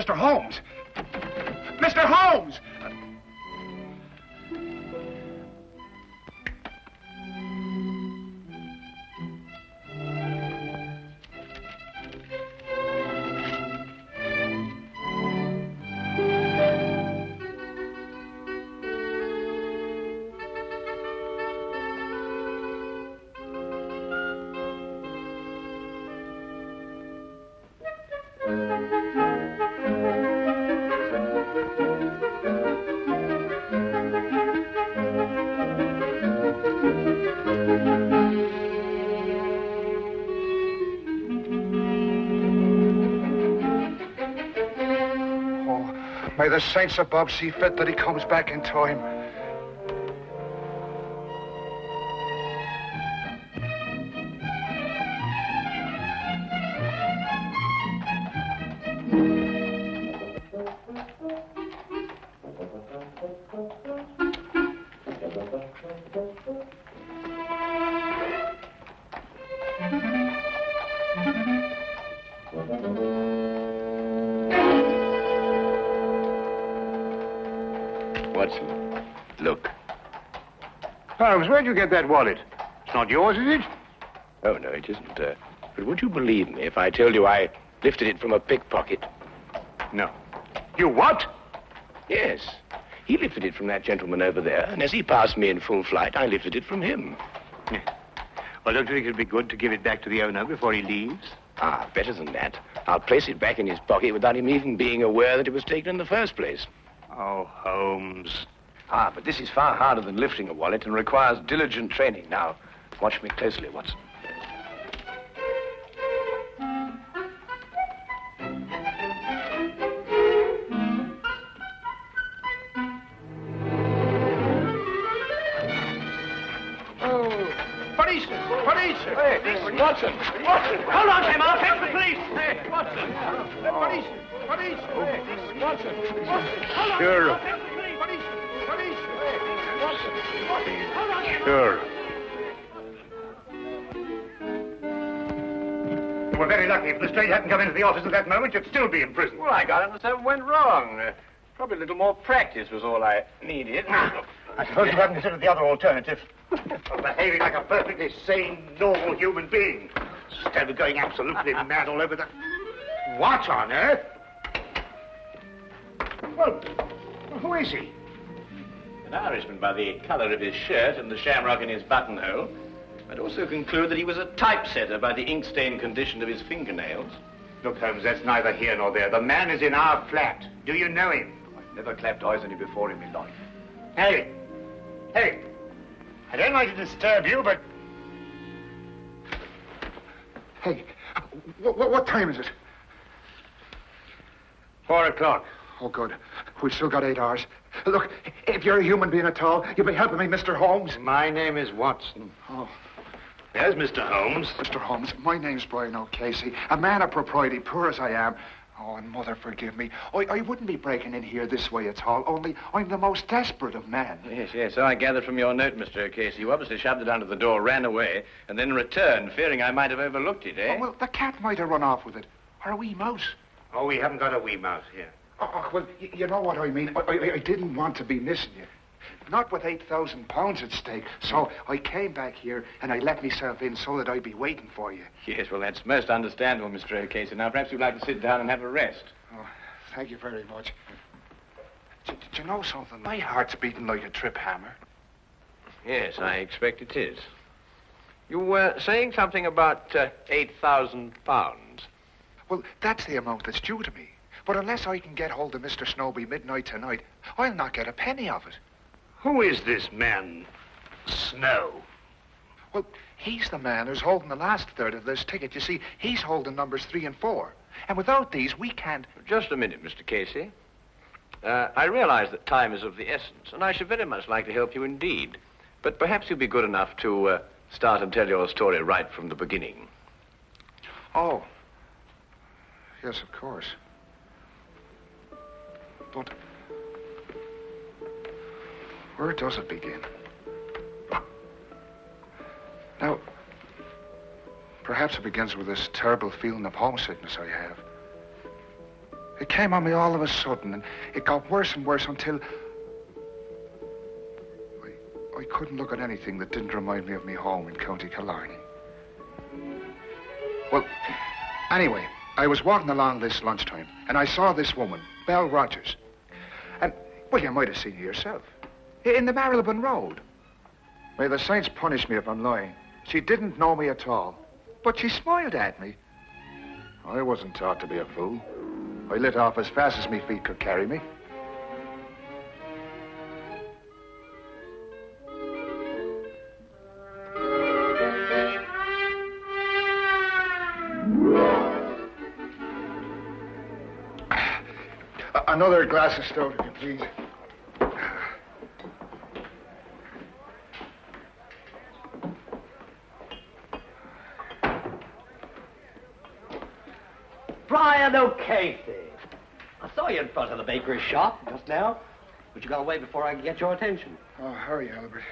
Mr. Holmes! Mr. Holmes! May the saints above see fit that he comes back in time. Watson, look. Holmes, where'd you get that wallet? It's not yours, is it? Oh, no, it isn't. But would you believe me if I told you I lifted it from a pickpocket? No. You what? Yes. He lifted it from that gentleman over there, and as he passed me in full flight, I lifted it from him. Yeah. Well, don't you think it'd be good to give it back to the owner before he leaves? Ah, better than that. I'll place it back in his pocket without him even being aware that it was taken in the first place. Oh, Holmes. Ah, but this is far harder than lifting a wallet and requires diligent training. Now, watch me closely, Watson. Hey, Watson! Watson! Hold on, Tim. I'll fetch the police. Hey, Watson! Police! Police! Hey, Watson! Sure. Sure. You were very lucky. If Lestrade hadn't come into the office at that moment, you'd still be in prison. Well, I got it, something went wrong. Probably a little more practice was all I needed. I suppose you haven't considered the other alternative. Of behaving like a perfectly sane, normal human being. Instead of going absolutely mad all over the... What on earth? Well, who is he? An Irishman by the colour of his shirt and the shamrock in his buttonhole. I'd also conclude that he was a typesetter by the ink-stained condition of his fingernails. Look, Holmes, that's neither here nor there. The man is in our flat. Do you know him? I've never clapped eyes on him before in my life. Hey! Hey! I don't like to disturb you, but... Hey, what time is it? 4 o'clock. Oh, good. We've still got 8 hours. Look, if you're a human being at all, you'll be helping me, Mr. Holmes. My name is Watson. Oh. There's Mr. Holmes. Mr. Holmes, my name's Brian O'Casey, a man of propriety, poor as I am. Oh, and Mother, forgive me. I wouldn't be breaking in here this way at all, only I'm the most desperate of men. Yes, so I gathered from your note, Mr. O'Casey. You obviously shoved it under the door, ran away, and then returned, fearing I might have overlooked it, eh? Oh, well, the cat might have run off with it. Or a wee mouse. Oh, we haven't got a wee mouse here. Oh, well, you know what I mean. I didn't want to be missing you. Not with £8,000 at stake. So I came back here and I let myself in so that I'd be waiting for you. Yes, well, that's most understandable, Mr. O'Casey. Now, perhaps you'd like to sit down and have a rest. Oh, thank you very much. Do you know something? My heart's beating like a trip hammer. Yes, I expect it is. You were saying something about £8,000. Well, that's the amount that's due to me. But unless I can get hold of Mr. Snowby midnight tonight, I'll not get a penny of it. Who is this man, Snow? Well, he's the man who's holding the last third of this ticket. You see, he's holding numbers 3 and 4. And without these, we can't... Just a minute, Mr. Casey. I realize that time is of the essence, and I should very much like to help you indeed. But perhaps you'll be good enough to start and tell your story right from the beginning. Oh. Yes, of course. But... where does it begin? Now, perhaps it begins with this terrible feeling of homesickness I have. It came on me all of a sudden, and it got worse and worse until... I couldn't look at anything that didn't remind me of me home in County Killarney. Well, anyway, I was walking along this lunchtime, and I saw this woman, Belle Rogers. And, well, you might have seen her yourself. In the Marylebone Road. May the saints punish me if I'm lying. She didn't know me at all, but she smiled at me. I wasn't taught to be a fool. I lit off as fast as my feet could carry me. Another glass of stout, if you please. Brian O'Casey. I saw you in front of the bakery shop just now, but you got away before I could get your attention. Oh, hurry, Albert.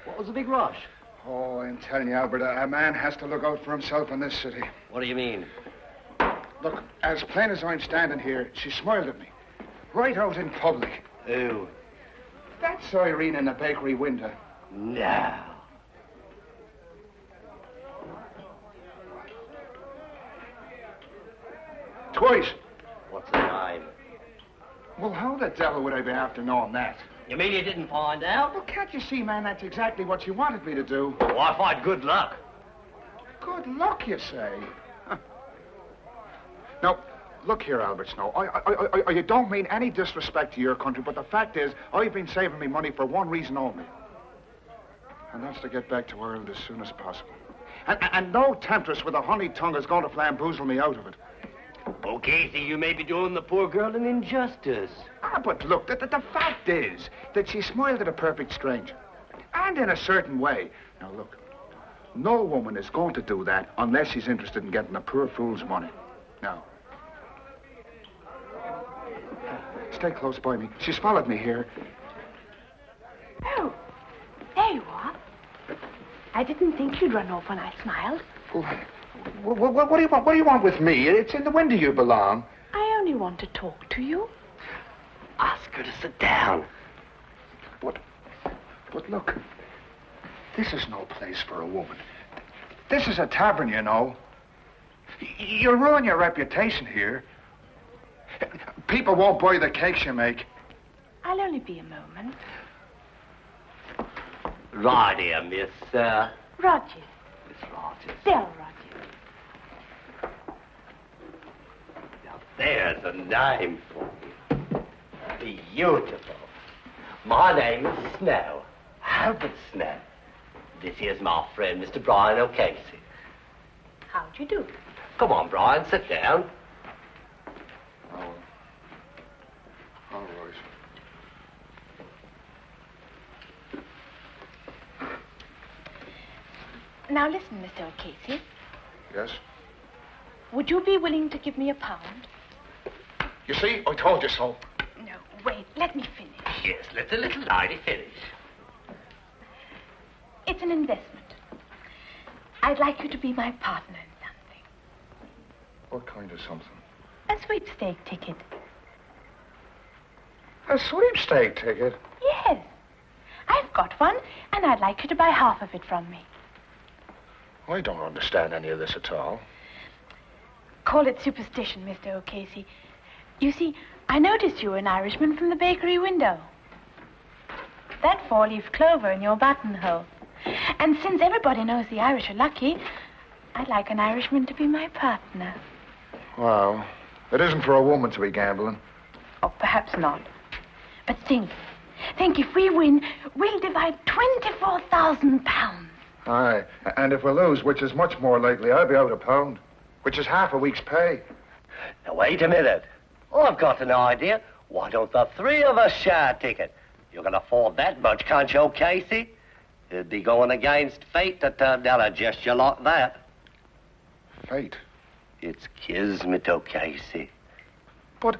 What was the big rush? Oh, I'm telling you, Albert, a man has to look out for himself in this city. What do you mean? Look, as plain as I'm standing here, she smiled at me. Right out in public. Who? That's Irene in the bakery window. No. Twice. What's the name? Well, how the devil would I be after knowing that? You mean you didn't find out? Well, can't you see, man, that's exactly what you wanted me to do. Oh, I find good luck. Good luck, you say? Huh. Now, look here, Albert Snow. I don't mean any disrespect to your country, but the fact is, I've been saving me money for one reason only. And that's to get back to Ireland as soon as possible. And no temptress with a honey tongue is going to flamboozle me out of it. O'Casey, you may be doing the poor girl an injustice. Ah, but look, the fact is that she smiled at a perfect stranger. And in a certain way. Now, look, no woman is going to do that unless she's interested in getting a poor fool's money. Now, stay close by me. She's followed me here. Oh, there you are. I didn't think you'd run off when I smiled. What do you want? What do you want with me? It's in the window you belong. I only want to talk to you. Ask her to sit down. But look, this is no place for a woman. This is a tavern, you know. You'll ruin your reputation here. People won't buy the cakes you make. I'll only be a moment. Right here, Miss, Rogers. Miss Rogers. Del Rogers. Now, there's a name for you. Beautiful. My name is Snow. Albert Snow. This here's my friend, Mr. Brian O'Casey. How'd you do? Come on, Brian, sit down. Oh, all right. Now listen, Mr. O'Casey. Yes? Would you be willing to give me £1? You see, I told you so. No, wait, let me finish. Yes, let the little lady finish. It's an investment. I'd like you to be my partner in something. What kind of something? A sweepstake ticket. A sweepstake ticket? Yes. I've got one, and I'd like you to buy half of it from me. I don't understand any of this at all. Call it superstition, Mr. O'Casey. You see, I noticed you were an Irishman from the bakery window. That four-leaf clover in your buttonhole. And since everybody knows the Irish are lucky, I'd like an Irishman to be my partner. Well, it isn't for a woman to be gambling. Oh, perhaps not. But think if we win, we'll divide £24,000. Aye, and if we lose, which is much more likely, I'll be out £1, which is half a week's pay. Now, wait a minute. I've got an idea. Why don't the three of us share a ticket? You can afford that much, can't you, O'Casey? It'd be going against fate to turn down a gesture like that. Fate? It's kismet, O'Casey. But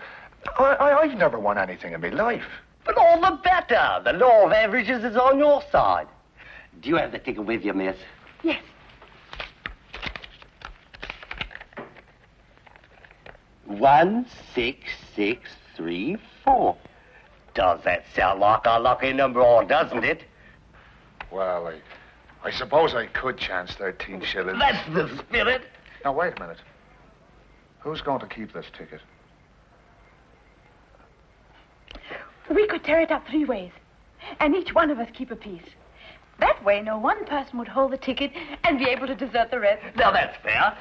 I've never won anything in my life. But all the better. The law of averages is on your side. Do you have the ticket with you, miss? Yes. 16634. Does that sound like a lucky number, or doesn't it? Well, I suppose I could chance 13 shillings. That's the spirit. Now, wait a minute. Who's going to keep this ticket? We could tear it up 3 ways, and each one of us keep a piece. That way, no one person would hold the ticket and be able to desert the rest. Now, that's fair.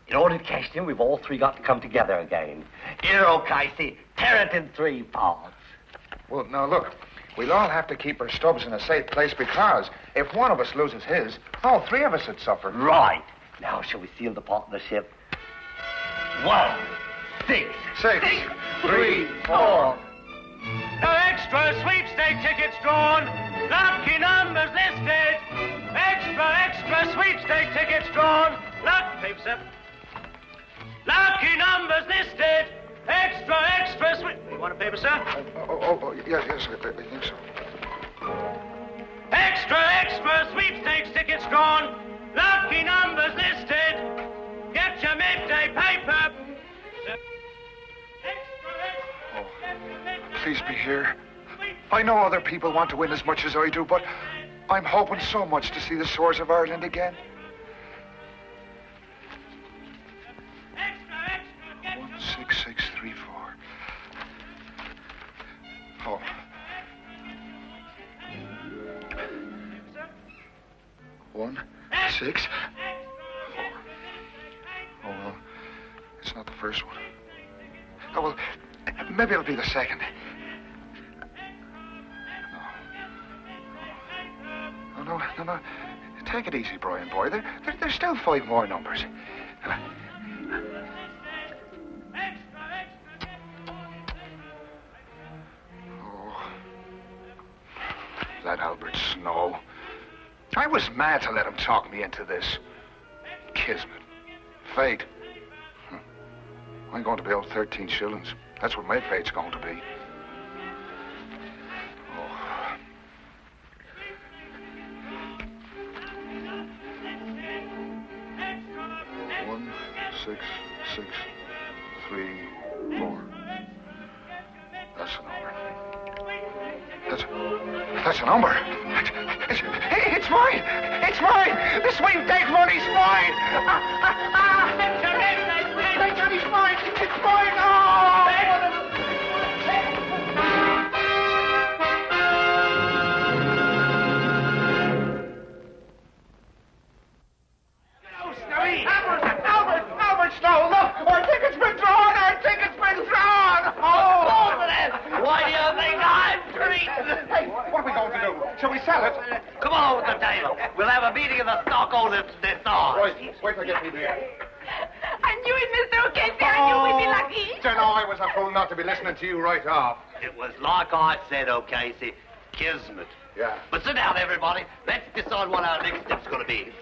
In order to cash in, we've all 3 got to come together again. Here, Casey, tear it in 3 parts. Well, now, look. We'll all have to keep our stubs in a safe place because if one of us loses his, all 3 of us would suffer. Right. Now, shall we seal the partnership? 1, 6, 6, 3, 4. No extra sweepstake tickets drawn. Lucky numbers listed. Extra sweepstake tickets drawn. Paper, sir. Lucky numbers listed. Extra sweep. You want a paper, sir? Yes, I think so. Extra sweepstakes tickets drawn. Lucky numbers listed. Get your midday paper. Please be here. I know other people want to win as much as I do, but I'm hoping so much to see the Swords of Ireland again. 16634. Oh. One, 6, 4. Oh, well, it's not the first one. Oh, well, maybe it'll be the second. No. Take it easy, Brian, boy. There's still 5 more numbers. Oh, that Albert Snow. I was mad to let him talk me into this. Kismet. Fate. I'm going to be owed 13 shillings. That's what my fate's going to be. Oh. One, 6, 6, 3, 4. That's a number. That's a number. It's mine! It's mine! The sweepstake money's mine! It's mine! It's mine! Albert Snow, look! Our ticket's been drawn! Oh! Why do you think I'm treated? Hey, what are we going to do? Shall we sell it? Come on with the table. We'll have a meeting of the stockholders this hour. Right, wait till I get people here. I knew it, Mr. O'Casey. I knew we'd be lucky. I was a fool not to be listening to you right off. It was like I said, O'Casey, kismet. Yeah. But sit down, everybody. Let's decide what our next step's going to be.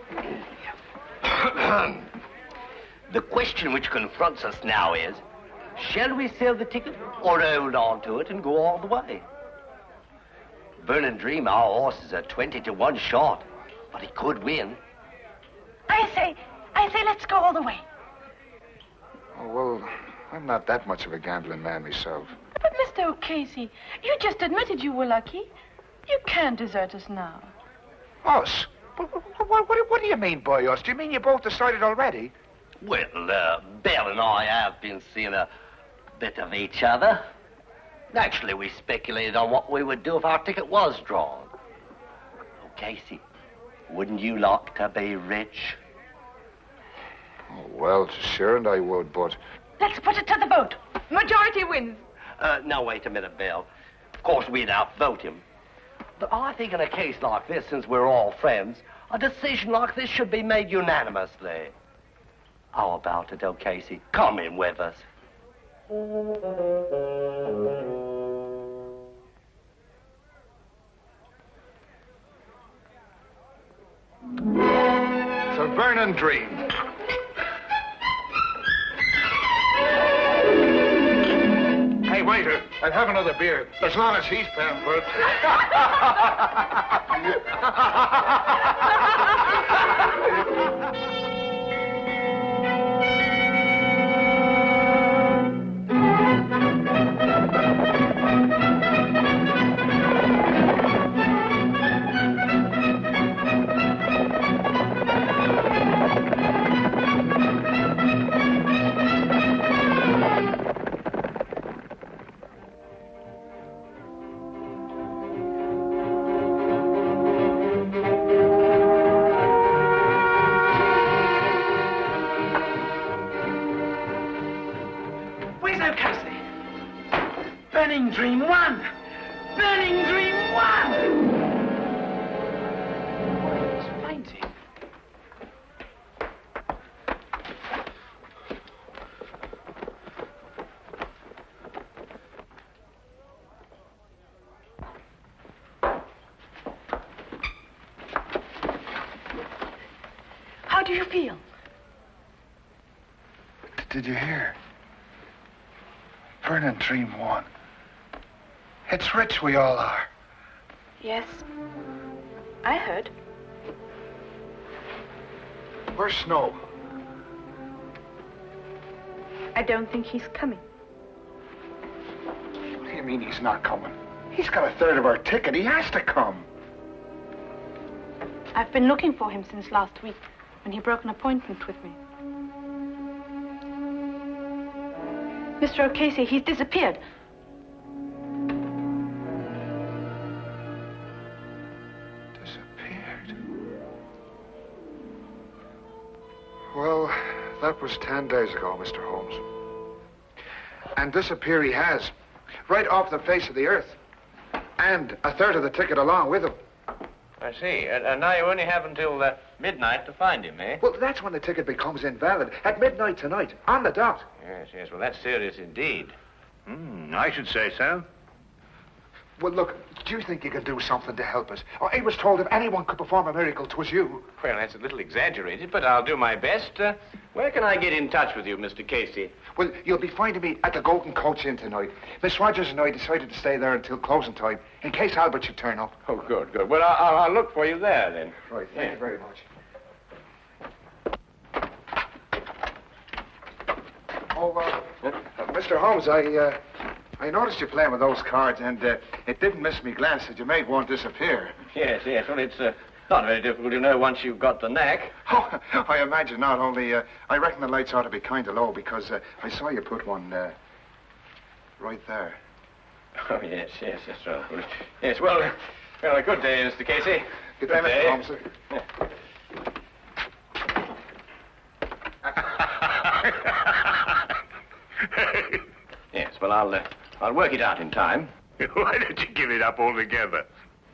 The question which confronts us now is, shall we sell the ticket or hold on to it and go all the way? Burn and Dream, our horses are 20 to 1 short, but he could win. I say, let's go all the way. Oh, well, I'm not that much of a gambling man myself. But, Mr. O'Casey, you just admitted you were lucky. You can't desert us now. Us? What do you mean by us? Do you mean you both decided already? Well, Belle and I have been seeing a bit of each other. Naturally, we speculated on what we would do if our ticket was drawn. Oh, Casey, wouldn't you like to be rich? Oh, well, sure, and I would, but... Let's put it to the vote. Majority wins. Now, wait a minute, Belle. Of course, we'd outvote him. But I think in a case like this, since we're all friends, a decision like this should be made unanimously. How about it, O'Casey? Come in with us. It's a burning dream. Hey, waiter, I'll have another beer, as long as he's paying for it. Where's O'Casey? Burning Dream 1! Burning Dream 1! He's fainting. How do you feel? Did you hear? Burning Dream 1. It's rich we all are. Yes. I heard. Where's Snow? I don't think he's coming. What do you mean he's not coming? He's got a third of our ticket. He has to come. I've been looking for him since last week, when he broke an appointment with me. Mr. O'Casey, he's disappeared. Disappeared? Well, that was 10 days ago, Mr. Holmes. And disappear he has. Right off the face of the earth. And a third of the ticket along with him. I see. And now you only have until midnight to find him, eh? Well, that's when the ticket becomes invalid. At midnight tonight, on the dot. Yes, yes. Well, that's serious indeed. I should say so. Well, look, do you think you can do something to help us? Oh, I was told if anyone could perform a miracle, 'twas you. Well, that's a little exaggerated, but I'll do my best. Where can I get in touch with you, Mr. Casey? Well, you'll be finding me at the Golden Coach Inn tonight. Miss Rogers and I decided to stay there until closing time, in case Albert should turn up. Oh, good, good. Well, I'll look for you there, then. Right, thank you very much. Oh, Mr. Holmes, I noticed you playing with those cards, and it didn't miss me glance that you made one disappear. Yes, yes. Well, it's not very difficult to know once you've got the knack. Oh, I imagine not. Only, I reckon the lights ought to be kind of low, because I saw you put one right there. Oh, yes, yes, that's right. Yes, well, a good day, Mr. Casey. Good day, Mr. Holmes. Sir. Yes, well, I'll work it out in time. Why don't you give it up altogether?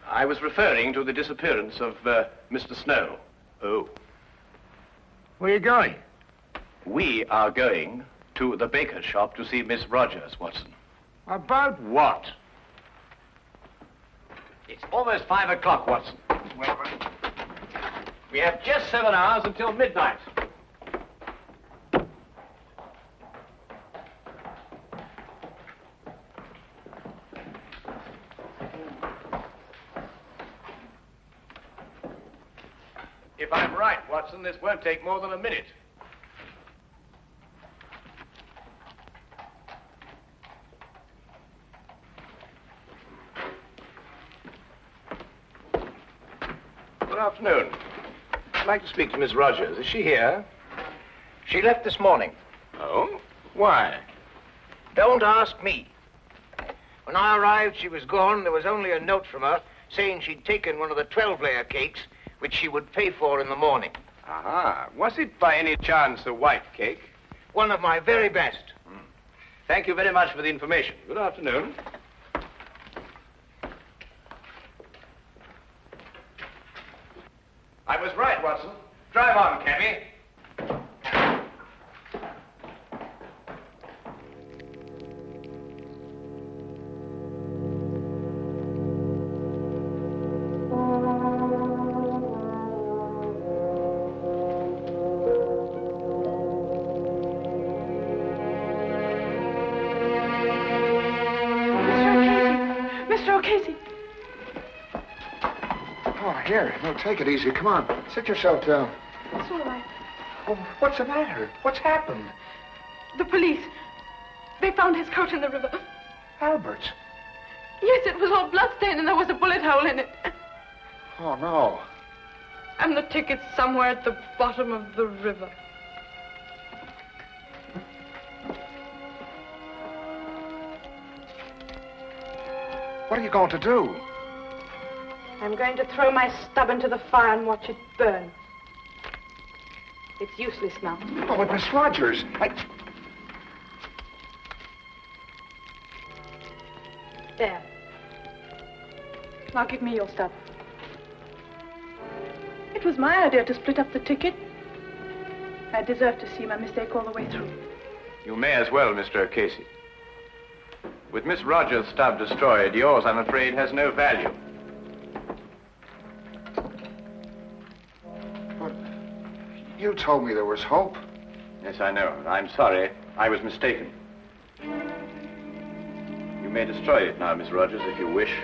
I was referring to the disappearance of Mr. Snow. Oh. Where are you going? We are going to the baker's shop to see Miss Rogers, Watson. About what? It's almost 5 o'clock, Watson. Well, We have just 7 hours until midnight. If I'm right, Watson, this won't take more than a minute. Good afternoon. I'd like to speak to Miss Rogers. Is she here? She left this morning. Oh? Why? Don't ask me. When I arrived, she was gone. There was only a note from her saying she'd taken one of the 12-layer cakes, which she would pay for in the morning. Aha. Was it by any chance a white cake? One of my very best. Thank you very much for the information. Good afternoon. I was right, Watson. Drive on, cabby. Mr. O'Casey. Oh, here. No, take it easy. Come on. Sit yourself down. It's all right. Oh, what's the matter? What's happened? The police. They found his coat in the river. Albert's. Yes, it was all bloodstained and there was a bullet hole in it. Oh, no. And the ticket's somewhere at the bottom of the river. What are you going to do? I'm going to throw my stub into the fire and watch it burn. It's useless now. Oh, but Miss Rogers, There. Now give me your stub. It was my idea to split up the ticket. I deserve to see my mistake all the way through. You may as well, Mr. O'Casey. With Miss Rogers' stub destroyed, yours, I'm afraid, has no value. But you told me there was hope. Yes, I know. I'm sorry. I was mistaken. You may destroy it now, Miss Rogers, if you wish.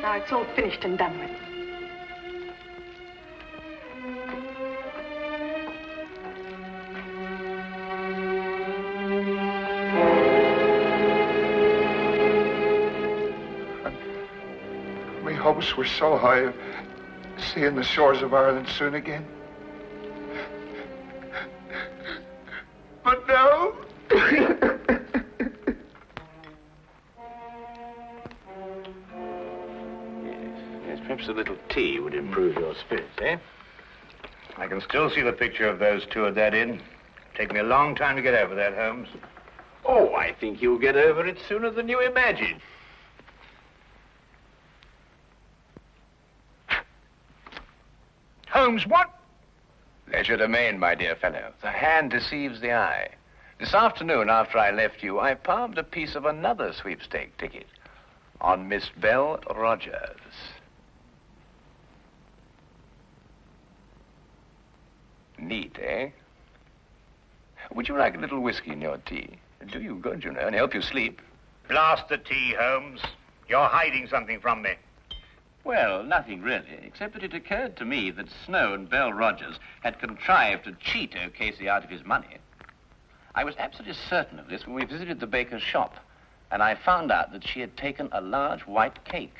Now it's all finished and done with. My hopes were so high of seeing the shores of Ireland soon again. But now... Yes, perhaps a little tea would improve your spirits, eh? I can still see the picture of those two at that inn. Take me a long time to get over that, Holmes. Oh, I think you'll get over it sooner than you imagine. Holmes, what? Legerdemain, my dear fellow. The hand deceives the eye. This afternoon, after I left you, I palmed a piece of another sweepstake ticket on Miss Belle Rogers. Neat, eh? Would you like a little whiskey in your tea? Do you good, you know, and help you sleep. Blast the tea, Holmes. You're hiding something from me. Well, nothing really, except that it occurred to me that Snow and Belle Rogers had contrived to cheat O'Casey out of his money. I was absolutely certain of this when we visited the baker's shop, and I found out that she had taken a large white cake.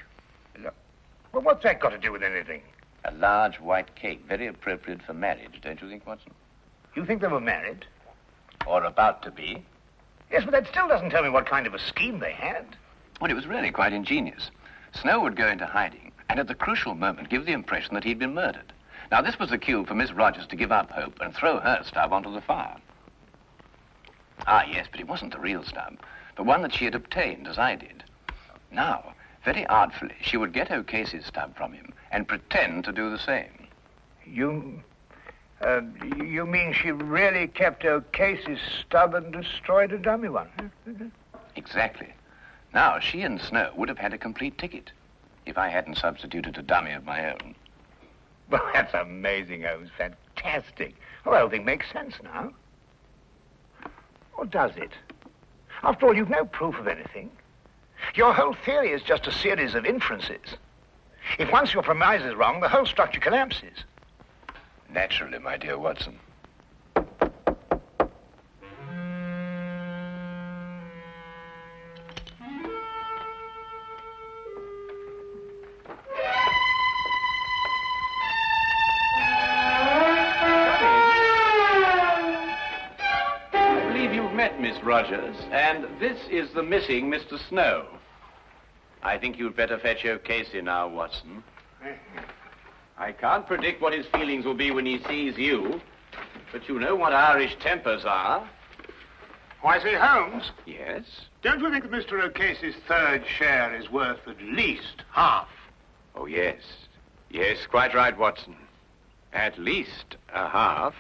Well, what's that got to do with anything? A large white cake, very appropriate for marriage, don't you think, Watson? You think they were married? Or about to be. Yes, but that still doesn't tell me what kind of a scheme they had. Well, it was really quite ingenious. Snow would go into hiding, and at the crucial moment give the impression that he'd been murdered. Now, this was the cue for Miss Rogers to give up hope and throw her stub onto the fire. Ah, yes, but it wasn't the real stub, but one that she had obtained, as I did. Now, very artfully, she would get O'Casey's stub from him and pretend to do the same. You mean she really kept O'Casey's stub and destroyed a dummy one? Exactly. Now, she and Snow would have had a complete ticket if I hadn't substituted a dummy of my own. Well, that's amazing, Holmes. Fantastic. Well, the whole thing makes sense now. Or does it? After all, you've no proof of anything. Your whole theory is just a series of inferences. If once your premise is wrong, the whole structure collapses. Naturally, my dear Watson. Miss Rogers, and this is the missing Mr. Snow. I think you'd better fetch O'Casey now, Watson. I can't predict what his feelings will be when he sees you, but you know what Irish tempers are. Why, say, Holmes? Yes? Don't you think that Mr. O'Casey's third share is worth at least half? Oh, yes. Yes, quite right, Watson. At least a half.